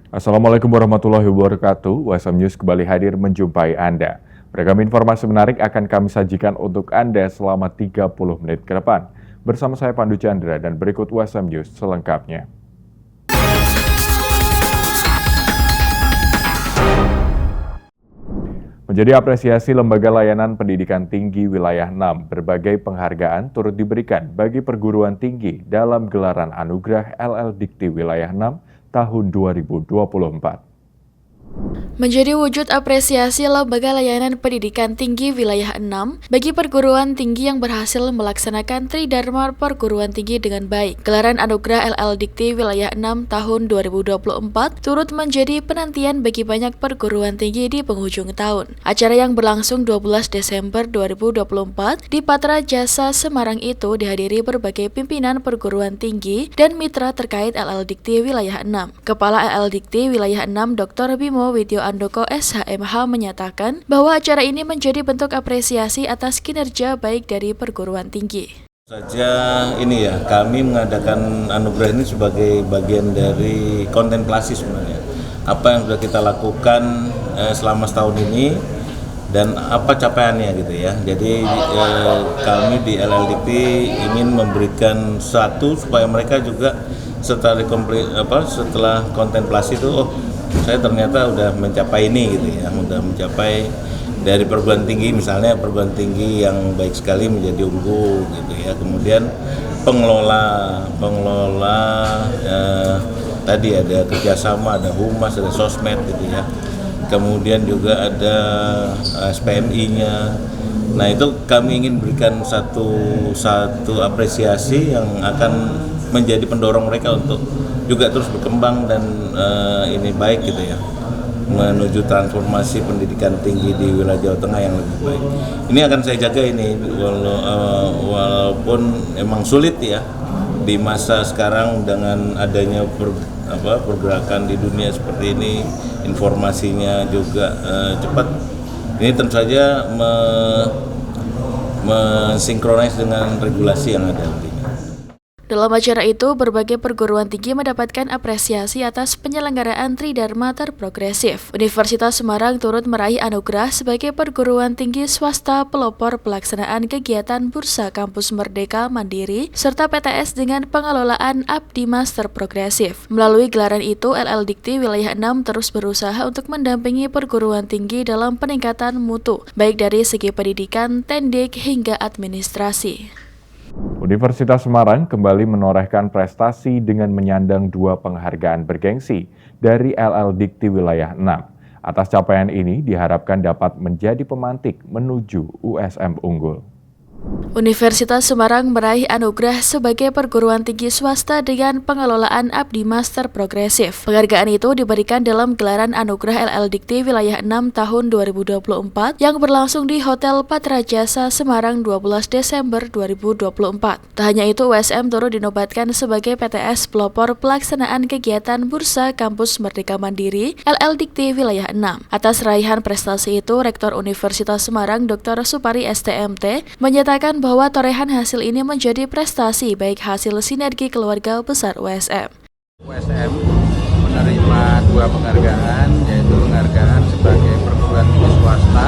Assalamualaikum warahmatullahi wabarakatuh. WSM News kembali hadir menjumpai Anda. Beragam informasi menarik akan kami sajikan untuk Anda selama 30 menit ke depan. Bersama saya Pandu Chandra dan berikut WSM News selengkapnya. Menjadi apresiasi Lembaga Layanan Pendidikan Tinggi Wilayah 6, berbagai penghargaan turut diberikan bagi perguruan tinggi dalam gelaran Anugerah LL Dikti Wilayah 6 tahun 2024. Menjadi wujud apresiasi Lembaga Layanan Pendidikan Tinggi Wilayah 6 bagi perguruan tinggi yang berhasil melaksanakan Tridharma Perguruan Tinggi dengan baik. Gelaran Anugerah LL Dikti Wilayah 6 tahun 2024 turut menjadi penantian bagi banyak perguruan tinggi di penghujung tahun. Acara yang berlangsung 12 Desember 2024 di Patra Jasa Semarang itu dihadiri berbagai pimpinan perguruan tinggi dan mitra terkait LL Dikti Wilayah 6. Kepala LL Dikti Wilayah 6 Dr. Bimo Widyo Andoko SHMH menyatakan bahwa acara ini menjadi bentuk apresiasi atas kinerja baik dari perguruan tinggi. Ini ya, kami mengadakan anugerah ini sebagai bagian dari kontemplasi sebenarnya. Apa yang sudah kita lakukan selama setahun ini dan apa capaiannya gitu ya. Jadi kami di LLDP ingin memberikan satu supaya mereka juga setelah kontemplasi itu saya ternyata udah mencapai ini gitu ya, udah mencapai dari perguruan tinggi, misalnya perguruan tinggi yang baik sekali menjadi unggul gitu ya. Kemudian pengelola tadi ada kerjasama, ada humas, ada sosmed gitu ya. Kemudian juga ada SPMI-nya. Nah itu kami ingin berikan satu apresiasi yang akan menjadi pendorong mereka untuk juga terus berkembang dan ini baik gitu ya, menuju transformasi pendidikan tinggi di wilayah Jawa Tengah yang lebih baik. Ini akan saya jaga ini walaupun emang sulit ya di masa sekarang dengan adanya pergerakan di dunia seperti ini, informasinya juga cepat. Ini tentu saja mensinkronis dengan regulasi yang ada. Dalam acara itu, berbagai perguruan tinggi mendapatkan apresiasi atas penyelenggaraan Tridharma terprogresif. Universitas Semarang turut meraih anugerah sebagai perguruan tinggi swasta pelopor pelaksanaan kegiatan Bursa Kampus Merdeka Mandiri serta PTS dengan pengelolaan Abdimas terprogresif. Melalui gelaran itu, LL Dikti Wilayah 6 terus berusaha untuk mendampingi perguruan tinggi dalam peningkatan mutu, baik dari segi pendidikan, tendik, hingga administrasi. Universitas Semarang kembali menorehkan prestasi dengan menyandang 2 penghargaan bergengsi dari LL Dikti Wilayah 6. Atas capaian ini diharapkan dapat menjadi pemantik menuju USM unggul. Universitas Semarang meraih anugerah sebagai perguruan tinggi swasta dengan pengelolaan Abdimas terprogresif. Penghargaan itu diberikan dalam gelaran Anugerah LL Dikti Wilayah 6 tahun 2024 yang berlangsung di Hotel Patra Jasa Semarang 12 Desember 2024. Tak hanya itu, USM turut dinobatkan sebagai PTS pelopor pelaksanaan kegiatan Bursa Kampus Merdeka Mandiri LL Dikti Wilayah 6. Atas raihan prestasi itu, Rektor Universitas Semarang Dr. Supari STMT menyatakan bahwa torehan hasil ini menjadi prestasi baik hasil sinergi keluarga besar USM. USM menerima 2 penghargaan, yaitu penghargaan sebagai perguruan tinggi swasta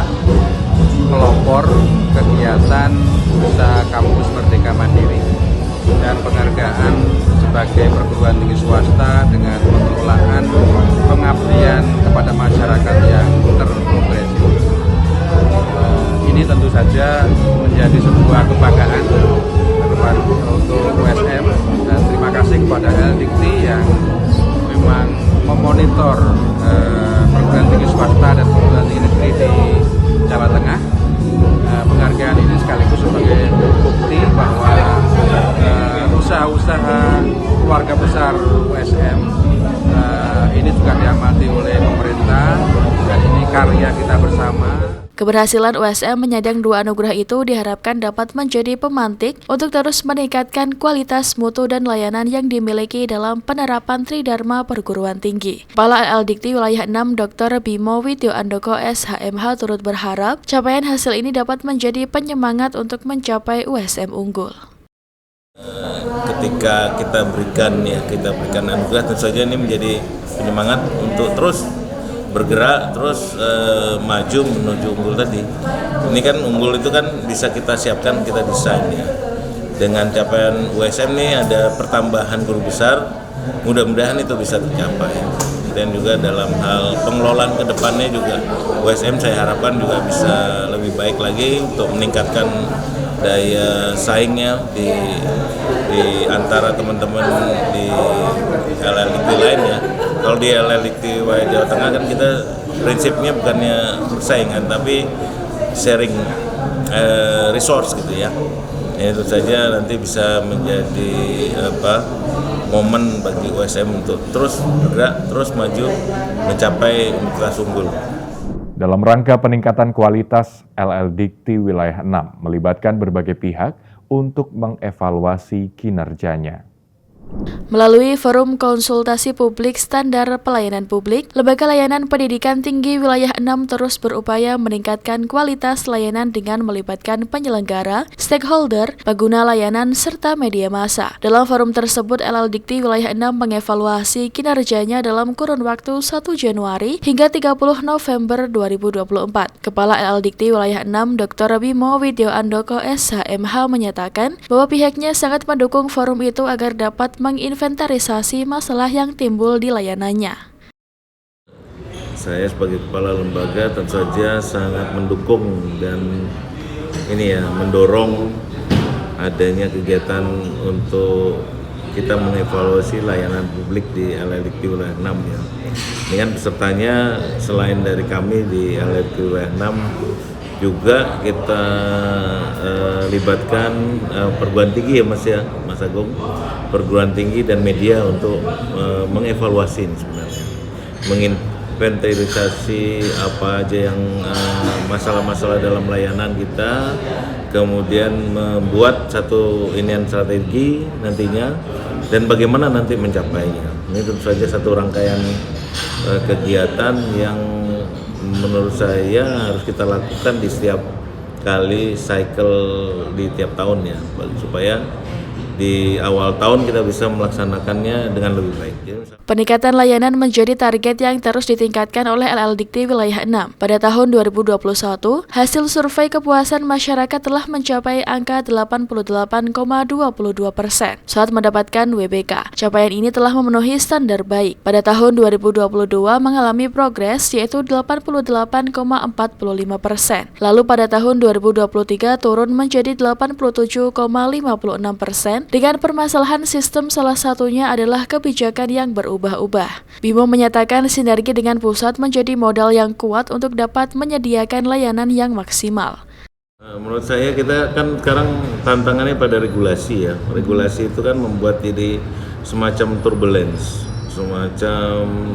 pelopor kegiatan Bursa Kampus Merdeka Mandiri dan penghargaan sebagai perguruan tinggi swasta dengan pengelolaan pengabdian kepada masyarakat yang terprogresif. Ini tentu saja menjadi sebuah kebanggaan untuk USM dan terima kasih kepada LL Dikti yang memang memonitor perguruan tinggi swasta dan perguruan tinggi negeri di Jawa Tengah. Penghargaan ini sekaligus sebagai bukti bahwa usaha-usaha keluarga besar USM ini juga diamati oleh pemerintah dan ini karya kita bersama. Keberhasilan USM menyandang 2 anugerah itu diharapkan dapat menjadi pemantik untuk terus meningkatkan kualitas mutu dan layanan yang dimiliki dalam penerapan Tridharma Perguruan Tinggi. Kepala LL Dikti Wilayah 6 Dr. Bimo Widyo Andoko SHMH turut berharap capaian hasil ini dapat menjadi penyemangat untuk mencapai USM unggul. Ketika kita berikan anugerah, tentu saja ini menjadi penyemangat untuk terus bergerak, terus maju menuju unggul tadi. Ini kan unggul itu kan bisa kita siapkan, kita desain ya. Dengan capaian USM ini ada pertambahan guru besar, mudah-mudahan itu bisa tercapai. Dan juga dalam hal pengelolaan ke depannya juga USM saya harapkan juga bisa lebih baik lagi untuk meningkatkan daya saingnya di antara teman-teman di LLDT lainnya. Kalau di LLDT Jawa Tengah kan kita prinsipnya bukannya persaingan tapi sharing resource gitu ya. Itu saja nanti bisa menjadi momen bagi USM untuk terus bergerak, terus maju mencapai universitas unggul. Dalam rangka peningkatan kualitas, LLDikti Wilayah 6 melibatkan berbagai pihak untuk mengevaluasi kinerjanya. Melalui Forum Konsultasi Publik Standar Pelayanan Publik, Lembaga Layanan Pendidikan Tinggi Wilayah 6 terus berupaya meningkatkan kualitas layanan dengan melibatkan penyelenggara, stakeholder, pengguna layanan, serta media massa. Dalam forum tersebut, LLDikti Wilayah 6 mengevaluasi kinerjanya dalam kurun waktu 1 Januari hingga 30 November 2024. Kepala LLDikti Wilayah 6, Dr. Bimo Widyo Andoko SHMH menyatakan bahwa pihaknya sangat mendukung forum itu agar dapat menginventarisasi masalah yang timbul di layanannya. Saya sebagai kepala lembaga tentu saja sangat mendukung dan mendorong adanya kegiatan untuk kita mengevaluasi layanan publik di LLDikti Wilayah 6 ya. Ini kan pesertanya selain dari kami di LLDikti Wilayah 6 juga kita libatkan perguruan tinggi ya Mas Agung, perguruan tinggi dan media untuk mengevaluasi ini sebenarnya, menginventarisasi apa aja yang masalah-masalah dalam layanan kita, kemudian membuat satu strategi nantinya dan bagaimana nanti mencapainya. Ini tentu saja satu rangkaian kegiatan yang menurut saya harus kita lakukan di setiap kali cycle di tiap tahun ya, supaya di awal tahun kita bisa melaksanakannya dengan lebih baik. Peningkatan layanan menjadi target yang terus ditingkatkan oleh LLDikti Wilayah 6. Pada tahun 2021, hasil survei kepuasan masyarakat telah mencapai angka 88,22% saat mendapatkan WBK. Capaian ini telah memenuhi standar baik. Pada tahun 2022 mengalami progres yaitu 88,45%. Lalu pada tahun 2023 turun menjadi 87,56%. Dengan permasalahan sistem salah satunya adalah kebijakan yang berubah-ubah. Bimo menyatakan sinergi dengan pusat menjadi modal yang kuat untuk dapat menyediakan layanan yang maksimal. Menurut saya kita kan sekarang tantangannya pada regulasi ya. Regulasi itu kan membuat jadi semacam turbulence, semacam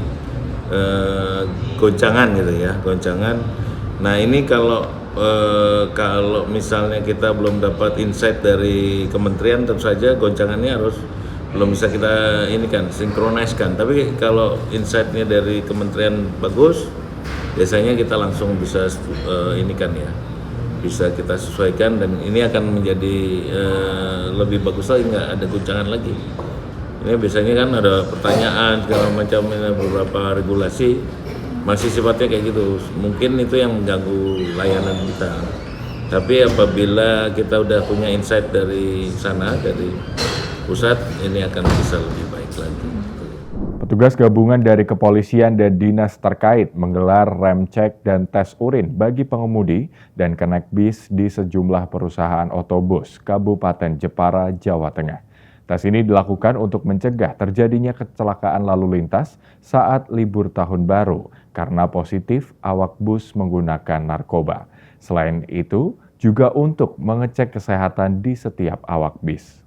goncangan gitu ya, goncangan. Nah ini kalau misalnya kita belum dapat insight dari kementerian, tentu saja goncangannya belum bisa kita sinkroniskan. Tapi kalau insight-nya dari kementerian bagus, biasanya kita langsung bisa bisa kita sesuaikan dan ini akan menjadi lebih bagus lagi, nggak ada goncangan lagi. Ini biasanya kan ada pertanyaan segala macam, beberapa regulasi masih sifatnya kayak gitu, mungkin itu yang mengganggu layanan kita. Tapi apabila kita udah punya insight dari sana, dari pusat, ini akan bisa lebih baik lagi. Petugas gabungan dari kepolisian dan dinas terkait menggelar rem cek dan tes urin bagi pengemudi dan kenaik bis di sejumlah perusahaan otobus Kabupaten Jepara, Jawa Tengah. Tes ini dilakukan untuk mencegah terjadinya kecelakaan lalu lintas saat libur tahun baru karena positif awak bus menggunakan narkoba. Selain itu, juga untuk mengecek kesehatan di setiap awak bis.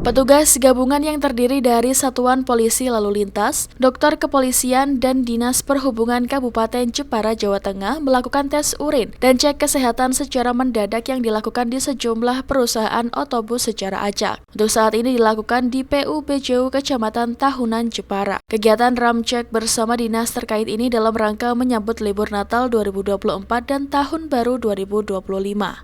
Petugas gabungan yang terdiri dari Satuan Polisi Lalu Lintas, Dokter Kepolisian, dan Dinas Perhubungan Kabupaten Jepara, Jawa Tengah melakukan tes urin dan cek kesehatan secara mendadak yang dilakukan di sejumlah perusahaan otobus secara acak. Untuk saat ini dilakukan di PU BJU Kecamatan Tahunan, Jepara. Kegiatan ram cek bersama dinas terkait ini dalam rangka menyambut libur Natal 2024 dan Tahun Baru 2025.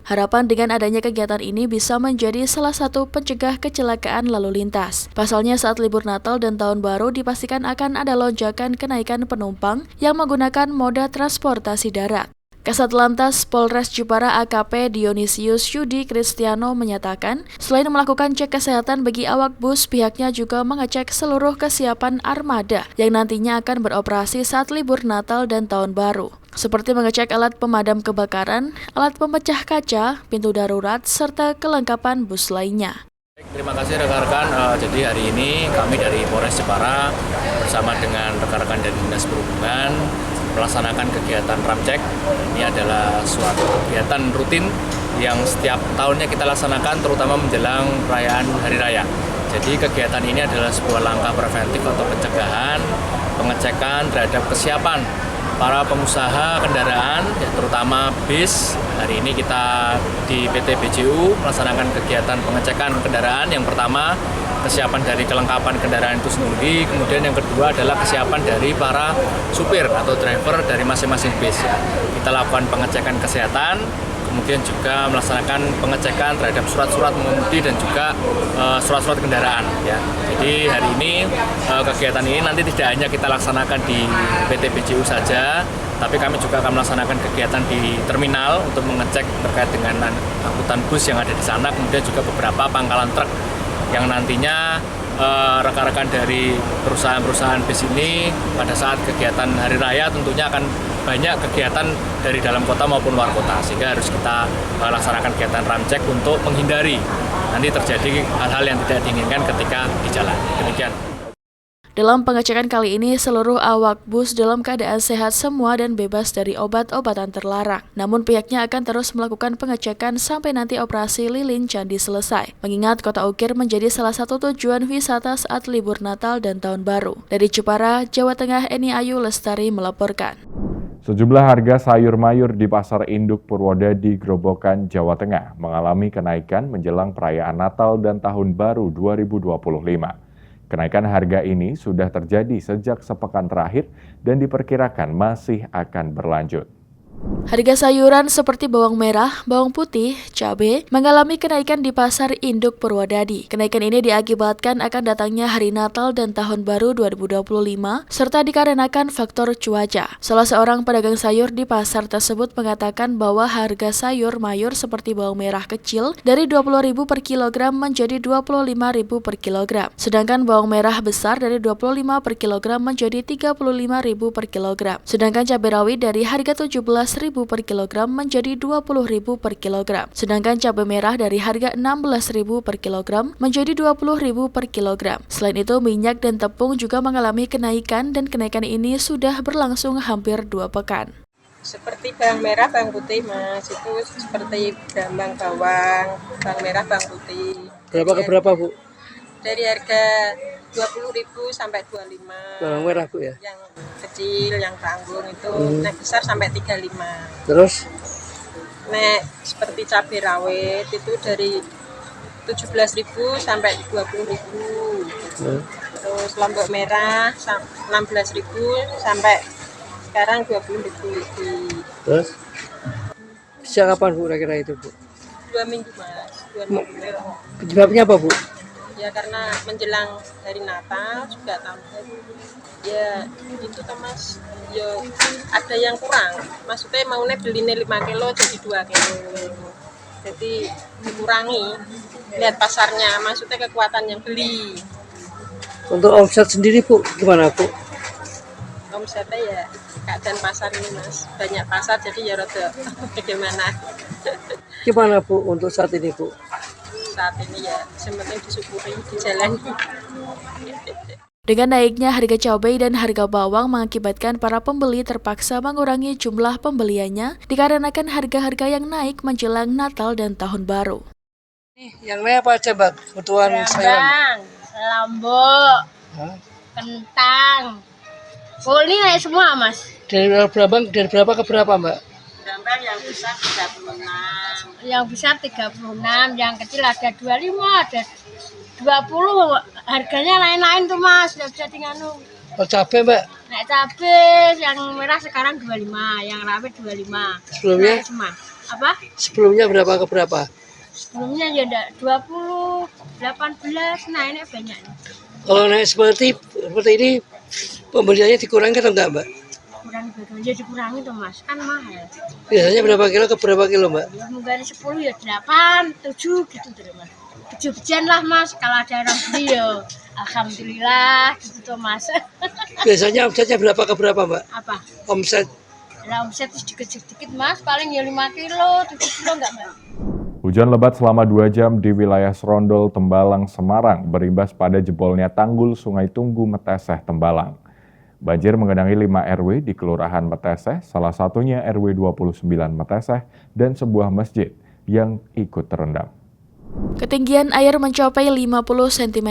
Harapan dengan adanya kegiatan ini bisa menjadi salah satu pencegah kecelakaan kecelakaan lalu lintas. Pasalnya saat libur Natal dan Tahun Baru dipastikan akan ada lonjakan kenaikan penumpang yang menggunakan moda transportasi darat. Kasat Lantas Polres Jepara AKP Dionisius Yudi Kristiano menyatakan, selain melakukan cek kesehatan bagi awak bus, pihaknya juga mengecek seluruh kesiapan armada yang nantinya akan beroperasi saat libur Natal dan Tahun Baru, seperti mengecek alat pemadam kebakaran, alat pemecah kaca, pintu darurat, serta kelengkapan bus lainnya. Terima kasih rekan-rekan. Jadi hari ini kami dari Polres Jepara bersama dengan rekan-rekan dari Dinas Perhubungan melaksanakan kegiatan ramcek. Ini adalah suatu kegiatan rutin yang setiap tahunnya kita laksanakan, terutama menjelang perayaan Hari Raya. Jadi kegiatan ini adalah sebuah langkah preventif atau pencegahan, pengecekan terhadap kesiapan para pengusaha kendaraan, ya, terutama bis. Hari ini kita di PT BJU melaksanakan kegiatan pengecekan kendaraan. Yang pertama, kesiapan dari kelengkapan kendaraan itu sendiri, kemudian yang kedua adalah kesiapan dari para supir atau driver dari masing-masing bis. Ya. Kita lakukan pengecekan kesehatan, kemudian juga melaksanakan pengecekan terhadap surat-surat mengemudi dan juga surat-surat kendaraan. Ya. Jadi hari ini kegiatan ini nanti tidak hanya kita laksanakan di PT BJU saja, tapi kami juga akan melaksanakan kegiatan di terminal untuk mengecek terkait dengan angkutan bus yang ada di sana, kemudian juga beberapa pangkalan truk yang nantinya rekan-rekan dari perusahaan-perusahaan bis ini pada saat kegiatan Hari Raya tentunya akan banyak kegiatan dari dalam kota maupun luar kota, sehingga harus kita laksanakan kegiatan ramcek untuk menghindari nanti terjadi hal-hal yang tidak diinginkan ketika di jalan. Demikian. Dalam pengecekan kali ini, seluruh awak bus dalam keadaan sehat semua dan bebas dari obat-obatan terlarang. Namun pihaknya akan terus melakukan pengecekan sampai nanti operasi lilin candi selesai. Mengingat Kota Ukir menjadi salah satu tujuan wisata saat libur Natal dan Tahun Baru. Dari Jepara, Jawa Tengah, Eni Ayu Lestari melaporkan. Sejumlah harga sayur mayur di Pasar Induk Purwodadi, Grobogan, Jawa Tengah mengalami kenaikan menjelang perayaan Natal dan Tahun Baru 2025. Kenaikan harga ini sudah terjadi sejak sepekan terakhir dan diperkirakan masih akan berlanjut. Harga sayuran seperti bawang merah, bawang putih, cabai mengalami kenaikan di Pasar Induk Purwodadi. Kenaikan ini diakibatkan akan datangnya Hari Natal dan Tahun Baru 2025 serta dikarenakan faktor cuaca. Salah seorang pedagang sayur di pasar tersebut mengatakan bahwa harga sayur mayur seperti bawang merah kecil dari Rp20.000 per kilogram menjadi Rp25.000 per kilogram. Sedangkan bawang merah besar dari Rp25 per kilogram menjadi Rp35.000 per kilogram. Sedangkan cabai rawit dari harga Rp17.000 per kilogram menjadi Rp20.000 per kilogram. Sedangkan cabai merah dari harga Rp16.000 per kilogram menjadi Rp20.000 per kilogram. Selain itu, minyak dan tepung juga mengalami kenaikan dan kenaikan ini sudah berlangsung hampir 2 pekan. Seperti bawang merah, bawang putih, Mas. Itu seperti brambang bawang, bawang merah, bawang putih. Berapa ke berapa, Bu? Dari harga Rp20.000 sampai Rp25. Bawang merah, Bu, ya? Yang kecil, yang tanggung itu naik besar sampai Rp35. Terus? Nek seperti cabai rawit itu dari Rp17.000 sampai Rp20.000. Terus lombok merah Rp16.000 sampai sekarang Rp20.000 lebih. Terus? Sejak kapan, Bu, kira-kira itu, Bu? 2 minggu, Mas. 2 minggu. Penyebabnya apa, Bu? Ya karena menjelang hari Natal juga tahun baru. Ya itu toh, Mas. Ya ada yang kurang. Maksudnya maunya belinya 5 kilo jadi 2 kilo. Jadi dikurangi. Lihat pasarnya, maksudnya kekuatan yang beli. Untuk omset sendiri, Bu, gimana, Bu? Omsetnya ya keadaan pasar ini, Mas. Banyak pasar jadi ya rada bagaimana. Gimana, Bu, untuk saat ini, Bu? Saat ini ya sementing disyukuri di jalan. Dengan naiknya harga cabai dan harga bawang mengakibatkan para pembeli terpaksa mengurangi jumlah pembeliannya dikarenakan harga-harga yang naik menjelang Natal dan Tahun Baru. Yang naik apa aja, Mbak? Kebutuhan sayuran? Lombok, kentang, ini naik semua, Mas. Dari berapa ke berapa, Mbak? Brambang yang besar 36. Yang besar 36, yang kecil ada 25, ada 20. Harganya lain-lain tuh, Mas. Nggak bisa tinggal. Oh, cabai, Mbak? Naik cabai, yang merah sekarang 25, yang rawit 25. Sebelumnya? Naik semua. Apa? Sebelumnya berapa ke berapa? sebelumnya ya enggak 20, 18, nah ini banyak. Kalau naik seperti ini, pembeliannya dikurangi atau enggak, Mbak? Kurang bedanya dikurangi tuh Mas, kan mahal. Biasanya berapa kilo ke berapa kilo, Mbak? Ya mungkin 10 ya 8, 7 gitu tuh Mas. 7 bijian lah Mas, kalau ada orang beli ya alhamdulillah gitu tuh Mas. Biasanya omsetnya berapa ke berapa, Mbak? Apa? Omset. Nah omset sedikit-sedikit Mas, paling ya 5 kilo, 7 kilo enggak Mbak? Hujan lebat selama 2 jam di wilayah Serondol, Tembalang, Semarang berimbas pada jebolnya tanggul Sungai Tunggu Meteseh, Tembalang. Banjir mengenangi 5 RW di Kelurahan Meteseh, salah satunya RW 29 Meteseh, dan sebuah masjid yang ikut terendam. Ketinggian air mencapai 50 cm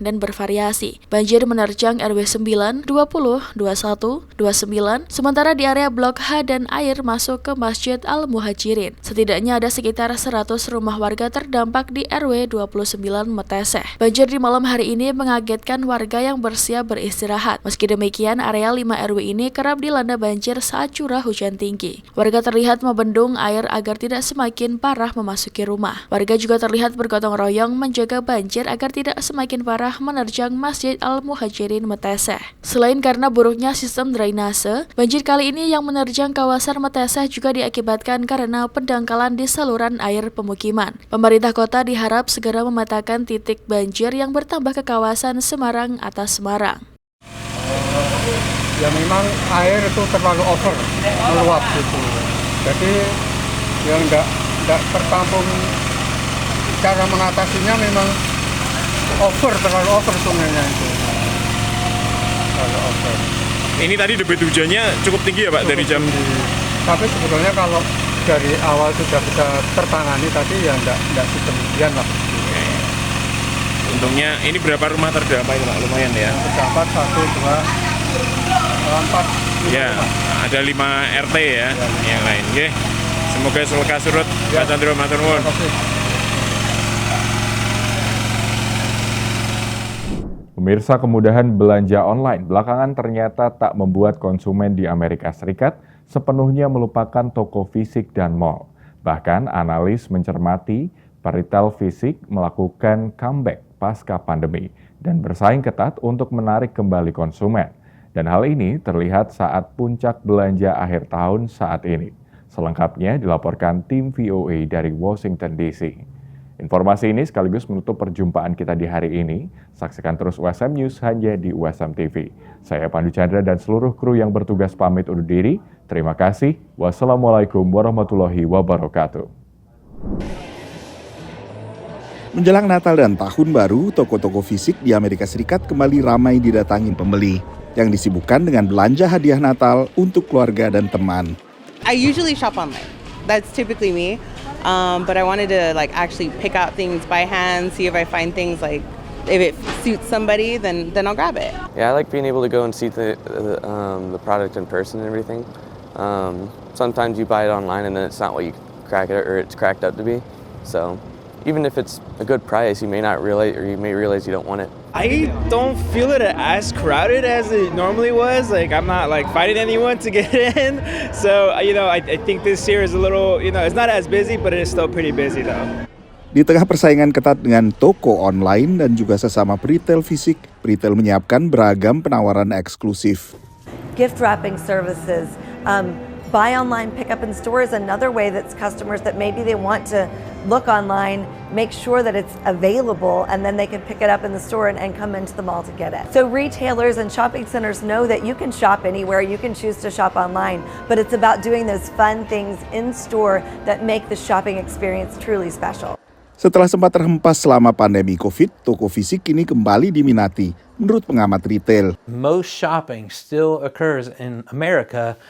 dan bervariasi. Banjir menerjang RW 9, 20, 21, 29, sementara di area Blok H dan air masuk ke Masjid Al-Muhajirin. Setidaknya ada sekitar 100 rumah warga terdampak di RW 29 Meteseh. Banjir di malam hari ini mengagetkan warga yang bersiap beristirahat. Meski demikian, area 5 RW ini kerap dilanda banjir saat curah hujan tinggi. Warga terlihat membendung air agar tidak semakin parah memasuki rumah. Warga juga terlihat bergotong royong menjaga banjir agar tidak semakin parah menerjang Masjid Al-Muhajirin Meteseh. Selain karena buruknya sistem drainase, banjir kali ini yang menerjang kawasan Meteseh juga diakibatkan karena pendangkalan di saluran air pemukiman. Pemerintah kota diharap segera memetakan titik banjir yang bertambah ke kawasan Semarang atas Semarang. Ya memang air itu terlalu over, meluap gitu. Jadi yang enggak tertampung. Cara mengatasinya memang terlalu over sungainya itu. Terlalu over. Ini tadi debit hujannya cukup tinggi ya Pak dari jam? Tapi sebetulnya kalau dari awal sudah bisa tertangani tadi ya enggak sedemikian lah. Oke. Untungnya ini berapa rumah terdampak ini Pak? Lumayan ya? Terdampak 1, 2, 3, 4. Ya, ada 5 RT ya, yang lain. Oke. Semoga selekas surut. Pak Chandra matur nuwun. Pemirsa, kemudahan belanja online belakangan ternyata tak membuat konsumen di Amerika Serikat sepenuhnya melupakan toko fisik dan mal. Bahkan analis mencermati retail fisik melakukan comeback pasca pandemi dan bersaing ketat untuk menarik kembali konsumen. Dan hal ini terlihat saat puncak belanja akhir tahun saat ini. Selengkapnya dilaporkan tim VOA dari Washington DC. Informasi ini sekaligus menutup perjumpaan kita di hari ini. Saksikan terus USM News hanya di USM TV. Saya Pandu Chandra dan seluruh kru yang bertugas pamit undur diri. Terima kasih. Wassalamualaikum warahmatullahi wabarakatuh. Menjelang Natal dan Tahun Baru, toko-toko fisik di Amerika Serikat kembali ramai didatangi pembeli yang disibukkan dengan belanja hadiah Natal untuk keluarga dan teman. I usually shop online. That's typically me. But I wanted to actually pick out things by hand, see if I find things if it suits somebody, then I'll grab it. Yeah, I like being able to go and see the product in person and everything. Sometimes you buy it online and then it's not what you it's cracked up to be. So even if it's a good price, you may not realize, or you may realize you don't want it. I don't feel it as crowded as it normally was. I'm not fighting anyone to get in. So, I think this year is a little, it's not as busy, but it is still pretty busy though. Di tengah persaingan ketat dengan toko online dan juga sesama retail fisik, retail menyiapkan beragam penawaran eksklusif. Gift wrapping services, buy online, pick up in store is another way that customers that maybe they want to look online, make sure that it's available, and then they can pick it up in the store and come into the mall to get it. So retailers and shopping centers know that you can shop anywhere, you can choose to shop online, but it's about doing those fun things in store that make the shopping experience truly special. Setelah sempat terhempas selama pandemi COVID, toko fisik kini kembali diminati menurut pengamat retail. Most shopping still occurs in America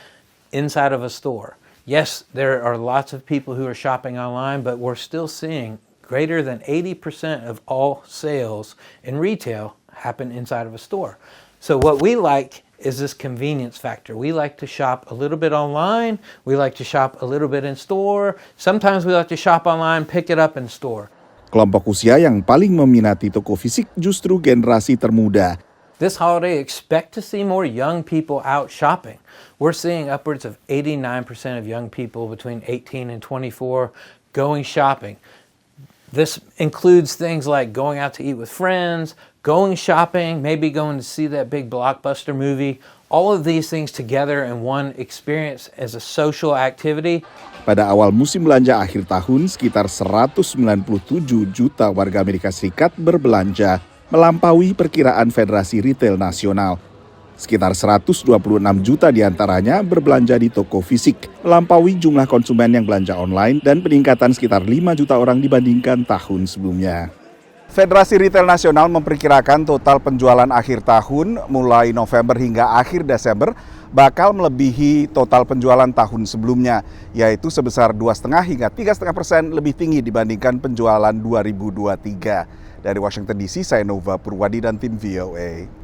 inside of a store. Yes, there are lots of people who are shopping online, but we're still seeing greater than 80% of all sales in retail happen inside of a store. So what we like is this convenience factor. We like to shop a little bit online, we like to shop a little bit in store, sometimes we like to shop online, pick it up in store. Kelompok usia yang paling meminati toko fisik justru generasi termuda. This holiday, expect to see more young people out shopping. We're seeing upwards of 89% of young people between 18 and 24 going shopping. This includes things like going out to eat with friends, going shopping, maybe going to see that big blockbuster movie. All of these things together in one experience as a social activity. Pada awal musim belanja akhir tahun, sekitar 197 juta warga Amerika Serikat berbelanja, melampaui perkiraan Federasi Retail Nasional. Sekitar 126 juta diantaranya berbelanja di toko fisik, melampaui jumlah konsumen yang belanja online dan peningkatan sekitar 5 juta orang dibandingkan tahun sebelumnya. Federasi Retail Nasional memperkirakan total penjualan akhir tahun mulai November hingga akhir Desember bakal melebihi total penjualan tahun sebelumnya, yaitu sebesar 2,5 hingga 3,5% lebih tinggi dibandingkan penjualan 2023. Dari Washington DC, saya Nova Purwadi dan tim VOA.